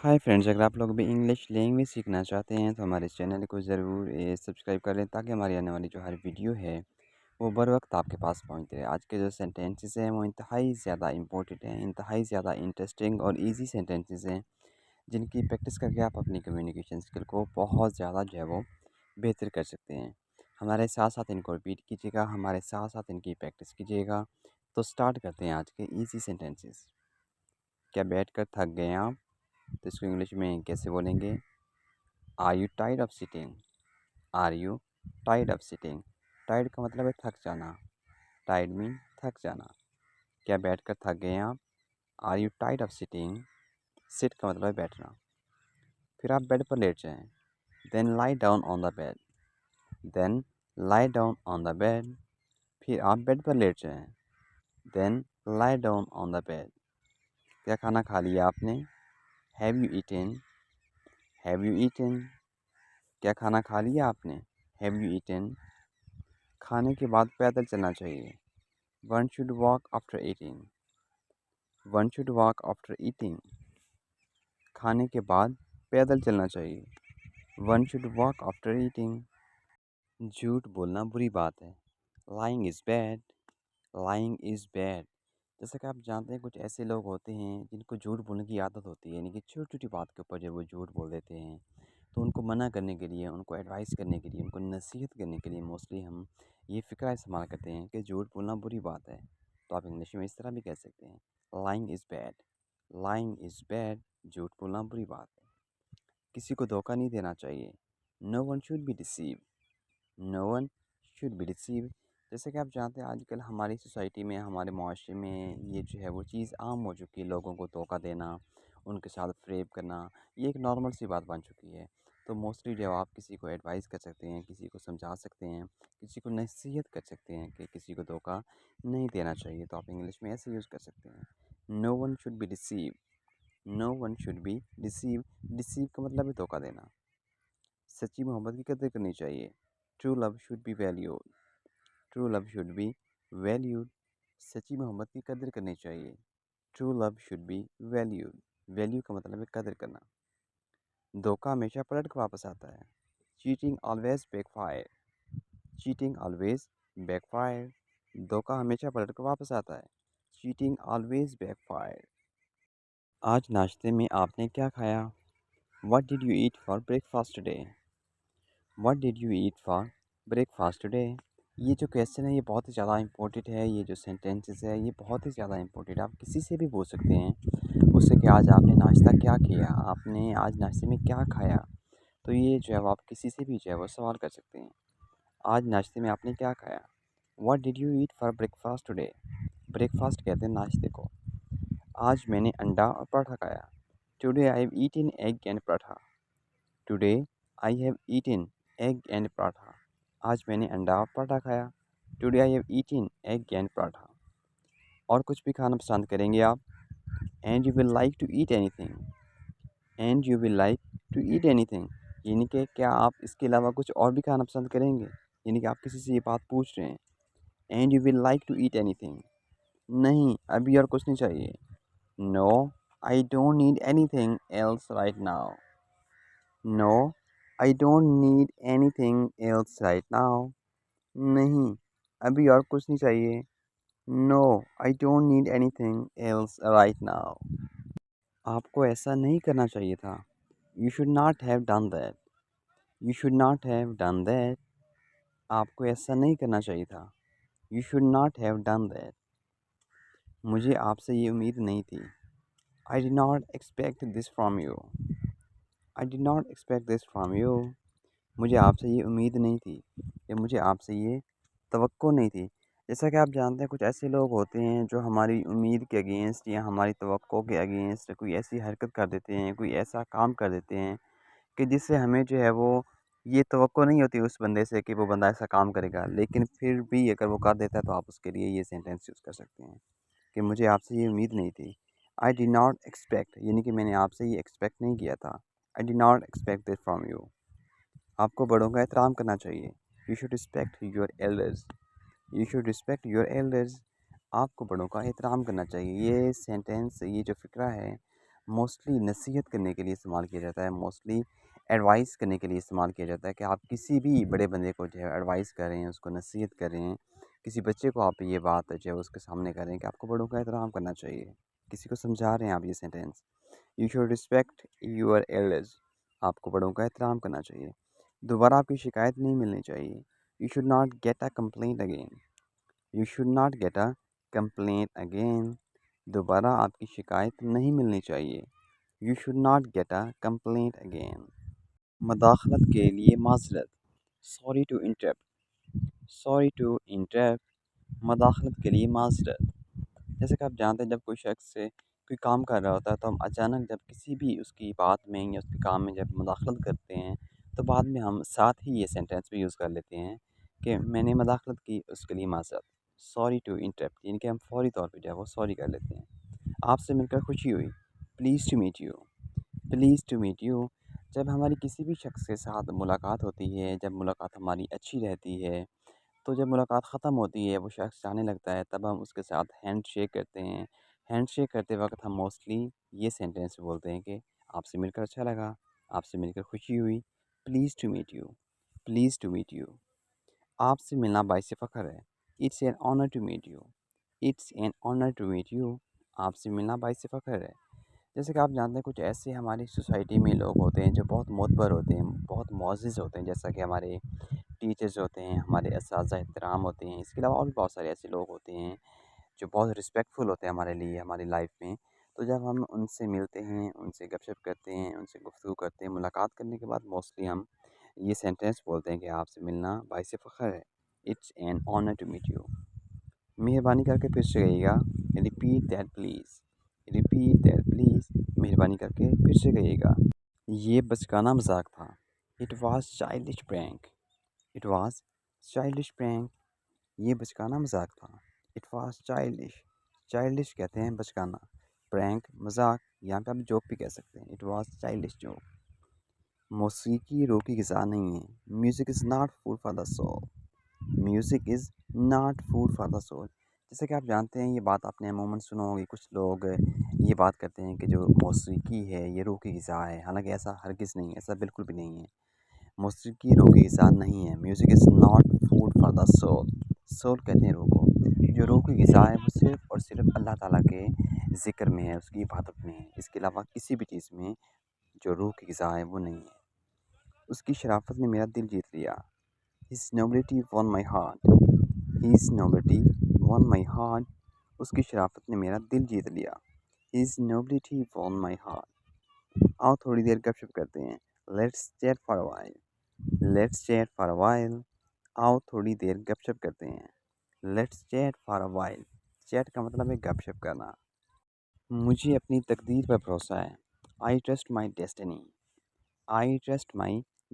Hi friends, अगर आप लोग भी इंग्लिश लैंग्वेज सीखना चाहते हैं तो हमारे चैनल को ज़रूर सब्सक्राइब कर लें ताकि हमारी आने वाली जो हर वीडियो है वो बर वक्त आपके पास पहुंचते रहे। आज के जो सेंटेंसेस हैं वो इंतहाई ज़्यादा इंपॉर्टेंट हैं, इंतहाई ज़्यादा इंटरेस्टिंग और इजी सेंटेंसेस हैं जिनकी प्रैक्टिस करके आप अपनी कम्युनिकेशन स्किल को बहुत ज़्यादा जो है वो बेहतर कर सकते हैं। हमारे साथ साथ इनको रिपीट कीजिएगा, हमारे साथ साथ इनकी प्रैक्टिस कीजिएगा। तो स्टार्ट करते हैं आज के ईजी सेंटेंसेस। क्या बैठ कर थक गए आप? तो इसको इंग्लिश में कैसे बोलेंगे? Are you tired of sitting? Are you tired of sitting? Tired का मतलब है थक जाना। टायर्ड मीन थक जाना। क्या बैठ कर थक गए आप? Are you tired of sitting? Sit का मतलब है बैठना। फिर आप बेड पर लेट जाएं। Then lie down on the bed. Then lie down on the bed. फिर आप बेड पर लेट जाएं। Then lie down on the bed. क्या खाना खा लिया आपने? Have you eaten? Have you eaten? क्या खाना खा लिया आपने? Have you eaten? खाने के बाद पैदल चलना चाहिए। One should walk after eating. One should walk after eating. खाने के बाद पैदल चलना चाहिए। One should walk after eating. झूठ बोलना बुरी बात है। Lying is bad. Lying is bad. जैसा कि आप जानते हैं कुछ ऐसे लोग होते हैं जिनको झूठ बोलने की आदत होती है, यानी कि छोटी छोटी बात के ऊपर जब वो झूठ बोल देते हैं तो उनको मना करने के लिए, उनको एडवाइस करने के लिए, उनको नसीहत करने के लिए मोस्टली हम ये फ़िक्रा इस्तेमाल करते हैं कि झूठ बोलना बुरी बात है। तो आप इंग्लिश में इस तरह भी कह सकते हैं, lying is bad. Lying is bad. झूठ बोलना बुरी बात है। किसी को धोखा नहीं देना चाहिए। No one should be deceive. No one should be deceive. जैसे कि आप जानते हैं आजकल हमारी सोसाइटी में, हमारे माशरे में ये जो है वो चीज़ आम हो चुकी है। लोगों को धोखा देना, उनके साथ फ्रेब करना, ये एक नॉर्मल सी बात बन चुकी है। तो मोस्टली जब आप किसी को एडवाइस कर सकते हैं, किसी को समझा सकते हैं, किसी को नसीहत कर सकते हैं कि किसी को धोखा नहीं देना चाहिए, तो आप इंग्लिश में ऐसे यूज़ कर सकते हैं, no one should be deceive. No one should be deceive. Deceive का मतलब है धोखा देना। सच्ची मोहब्बत की कदर करनी चाहिए। True love should be valued. True love should be valued. सच्ची मोहब्बत की कदर करनी चाहिए। True love should be valued. Value का मतलब है कदर करना। धोखा हमेशा पलट कर वापस आता है। Cheating always backfire. Cheating always backfire. धोखा हमेशा पलट कर वापस आता है। Cheating always backfire. आज नाश्ते में आपने क्या खाया? What did you eat for breakfast today? What did you eat for breakfast today? ये जो क्वेश्चन है ये बहुत ही ज़्यादा इंपॉर्टेंट है। ये जो सेंटेंसेस है ये बहुत ही ज़्यादा इंपॉर्टेंट है। आप किसी से भी पूछ सकते हैं उससे कि आज आपने नाश्ता क्या किया, आपने आज नाश्ते में क्या खाया। तो ये जो है वो आप किसी से भी जो है वो सवाल कर सकते हैं। आज नाश्ते में आपने क्या खाया? What did you eat for breakfast today? Breakfast कहते हैं नाश्ते को। आज मैंने अंडा और पराठा खाया। Today I have eaten egg and paratha. Today I have eaten egg and paratha. आज मैंने अंडा और पराठा खाया। Today I have eaten egg and paratha. और कुछ भी खाना पसंद करेंगे आप? And you will like to eat anything. And you will like to eat anything, यानी कि क्या आप इसके अलावा कुछ और भी खाना पसंद करेंगे? यानी कि आप किसी से ये बात पूछ रहे हैं। And you will like to eat anything. नहीं, अभी और कुछ नहीं चाहिए। No, I don't need anything else right now. No, I don't need anything else right now. नहीं, अभी और कुछ नहीं चाहिए। No, I don't need anything else right now. आपको ऐसा नहीं करना चाहिए था। You should not have done that. You should not have done that. आपको ऐसा नहीं करना चाहिए था। You should not have done that. मुझे आपसे ये उम्मीद नहीं थी। I did not expect this from you. I did not expect this from you. मुझे आपसे ये उम्मीद नहीं थी, या मुझे आपसे ये तवक्को नहीं थी। जैसा कि आप जानते हैं कुछ ऐसे लोग होते हैं जो हमारी उम्मीद के अगेंस्ट या हमारी तवक्को के अगेंस्ट कोई ऐसी हरकत कर देते हैं, कोई ऐसा काम कर देते हैं कि जिससे हमें जो है वो ये तवक्को नहीं होती उस बंदे से कि वो बंदा ऐसा काम करेगा, लेकिन फिर भी अगर वो कर देता है तो आप उसके लिए ये सेंटेंस यूज़ कर सकते हैं कि मुझे आपसे ये उम्मीद नहीं थी। आई डिड नॉट एक्सपेक्ट, यानी कि मैंने आपसे ये एक्सपेक्ट नहीं किया था। I did not expect this from you. आपको बड़ों का एहतराम करना चाहिए। You should respect your elders. You should respect your elders. आपको बड़ों का एहतराम करना चाहिए। ये सेंटेंस, ये जो फ़िक्रा है موسٹلی نصیحت کرنے کے لیے استعمال کیا جاتا ہے، موسٹلی ایڈوائس کرنے کے لیے استعمال کیا جاتا ہے کہ آپ کسی بھی بڑے بندے کو جو ہے ایڈوائس کر رہے ہیں، اس کو نصیحت کر رہے ہیں، کسی بچے کو آپ یہ بات جو ہے اس کے سامنے کر رہے ہیں کہ آپ کو بڑوں کا احترام کرنا چاہیے، کسی کو سمجھا رہے ہیں آپ یہ sentence, you should respect your elders, آپ کو بڑوں کا احترام کرنا چاہیے، دوبارہ آپ کی شکایت نہیں ملنی چاہیے، you should not get a complaint again, you should not get a complaint again, دوبارہ آپ کی شکایت نہیں ملنی چاہیے، you should not get a complaint again. مداخلت کے لیے معذرت، sorry to interrupt, sorry to interrupt, مداخلت کے لیے معذرت۔ جیسے کہ آپ جانتے ہیں جب کوئی شخص سے کوئی کام کر رہا ہوتا ہے تو ہم اچانک جب کسی بھی اس کی بات میں یا اس کے کام میں جب مداخلت کرتے ہیں تو بعد میں ہم ساتھ ہی یہ سینٹینس بھی یوز کر لیتے ہیں کہ میں نے مداخلت کی، اس کے لیے معذرت، سوری ٹو انٹرپٹ، یعنی کہ ہم فوری طور پہ جو ہے وہ سوری کر لیتے ہیں۔ آپ سے مل کر خوشی ہوئی، please to meet you, please to meet you. جب ہماری کسی بھی شخص کے ساتھ ملاقات ہوتی ہے، جب ملاقات ہماری اچھی رہتی ہے، تو جب ملاقات ختم ہوتی ہے، وہ شخص جانے لگتا ہے، تب ہم اس کے ساتھ ہینڈ شیک کرتے ہیں۔ ہینڈ شیک کرتے وقت ہم موسٹلی یہ سینٹینس بولتے ہیں کہ آپ سے مل کر اچھا لگا، آپ سے مل کر خوشی ہوئی، please to meet you, please to meet you. آپ سے ملنا باعث فخر ہے، it's an honour to meet you, it's an honour to meet you, آپ سے ملنا باعث فخر ہے۔ جیسے کہ آپ جانتے ہیں کچھ ایسے ہماری سوسائٹی میں لوگ ہوتے ہیں جو بہت معتبر ہوتے ہیں، بہت معزز ہوتے ہیں، جیسا کہ ہمارے ٹیچرز ہوتے ہیں، ہمارے اساتذہ احترام ہوتے ہیں، اس کے علاوہ اور بھی بہت سارے ایسے لوگ ہوتے ہیں جو بہت رسپیکٹفل ہوتے ہیں ہمارے لیے، ہماری لائف میں۔ تو جب ہم ان سے ملتے ہیں، ان سے گپ شپ کرتے ہیں، ان سے گفتگو کرتے ہیں، ملاقات کرنے کے بعد موسٹلی ہم یہ سینٹینس بولتے ہیں کہ آپ سے ملنا باعث فخر ہے، it's an honour to meet you. مہربانی کر کے پھر سے کہیے گا، repeat that please, repeat that please, مہربانی کر کے پھر سے کہیے گا۔ یہ بچکانہ مذاق تھا، it was childish prank, it was childish prank, یہ بچکانہ مذاق تھا، اٹ واز چائلڈش، چائلڈش کہتے ہیں بچکانہ، پرینک مذاق، یہاں پہ آپ جوک بھی کہہ سکتے ہیں، اٹ واز چائلڈش جوک۔ موسیقی روح کی غذا نہیں ہے، music is not food for the civil, music is not food for the civil. جیسے کہ آپ جانتے ہیں یہ بات آپ نے عموماً سنا ہوگی، کچھ لوگ یہ بات کرتے ہیں کہ جو موسیقی ہے یہ روح کی غذا ہے، حالانکہ ایسا ہرگز نہیں ہے، ایسا بالکل بھی نہیں ہے، موسیقی روح کی غذا نہیں ہے، music is not food for the civil, civil کہتے ہیں روح کو، جو روح کی غذا ہے وہ صرف اور صرف اللہ تعالیٰ کے ذکر میں ہے، اس کی عبادت میں ہے، اس کے علاوہ کسی بھی چیز میں جو روح کی غذا ہے وہ نہیں ہے۔ اس کی شرافت نے میرا دل جیت لیا، his nobility won my heart، his nobility won my heart، اس کی شرافت نے میرا دل جیت لیا، his nobility won my heart۔ آؤ تھوڑی دیر گپ شپ کرتے ہیں، let's chat for a while، let's chat for a while، آؤ تھوڑی دیر گپ شپ کرتے ہیں، let's chat for a while، chat کا مطلب ہے گپ شپ کرنا۔ مجھے اپنی تقدیر پر بھروسہ ہے، I trust my destiny، I trust my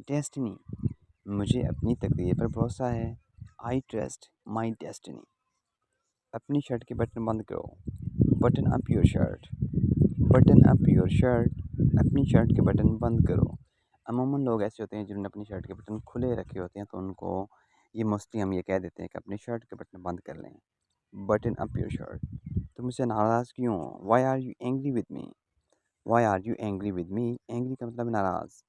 destiny، مجھے اپنی تقدیر پر بھروسہ ہے، I trust my destiny۔ اپنی شرٹ کے بٹن بند کرو، button up your shirt, button up your shirt, اپنی شرٹ کے بٹن بند کرو۔ عموماً لوگ ایسے ہوتے ہیں جنہوں نے اپنی شرٹ کے بٹن کھلے رکھے ہوتے ہیں تو ان کو یہ موسٹلی ہم یہ کہہ دیتے ہیں کہ اپنی شرٹ کے بٹن بند کر لیں، بٹن اپ یور شرٹ۔ تم مجھ سے ناراض کیوں ہو، why are you angry with me, why are you angry with me, angry کا مطلب ناراض،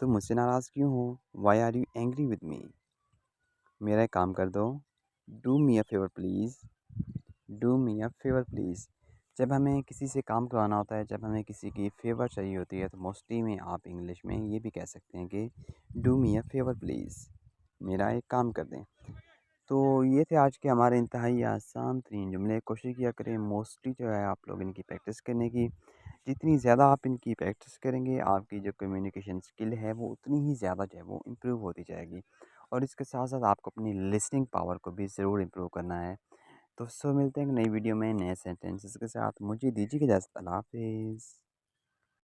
تم مجھ سے ناراض کیوں ہو، why are you angry with me. میرا ایک کام کر دو، do me a favour please, do me a favour please. جب ہمیں کسی سے کام کروانا ہوتا ہے، جب ہمیں کسی کی فیور چاہیے ہوتی ہے تو موسٹلی میں آپ انگلش میں یہ بھی کہہ سکتے ہیں کہ do me a favour please, میرا ایک کام کر دیں۔ تو یہ تھے آج کے ہمارے انتہائی آسان ترین جملے، کوشش کیا کریں موسٹلی جو ہے آپ لوگ ان کی پریکٹس کرنے کی، جتنی زیادہ آپ ان کی پریکٹس کریں گے آپ کی جو کمیونیکیشن اسکل ہے وہ اتنی ہی زیادہ جو ہے وہ امپروو ہوتی جائے گی، اور اس کے ساتھ ساتھ آپ کو اپنی لسننگ پاور کو بھی ضرور امپروو کرنا ہے۔ تو ملتے ہیں ایک نئی ویڈیو میں نئے سینٹینسز کے ساتھ، مجھے دیجیے اجازت، اللہ حافظ۔